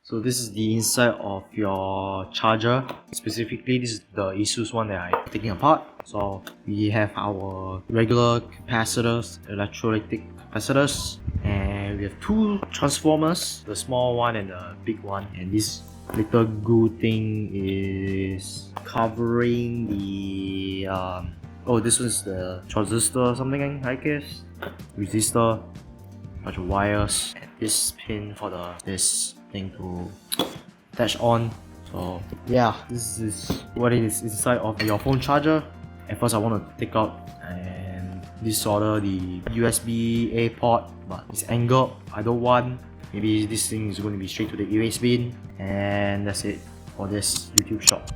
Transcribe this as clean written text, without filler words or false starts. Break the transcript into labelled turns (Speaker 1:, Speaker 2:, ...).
Speaker 1: So this is the inside of your charger. Specifically, this is the Asus one that I'm taking apart. So we have our regular capacitors, electrolytic capacitors, and we have two transformers, the small one and the big one. And this little glue thing is covering the oh, this one's the transistor or something, I guess. Resistor, bunch of wires, and this pin for this thing to attach on. So yeah, this is what it is inside of your phone charger. At first I want to take out and desolder the USB-A port, but it's angled. I don't want. Maybe this thing is going to be straight to the erase bin, and that's it for this YouTube shop.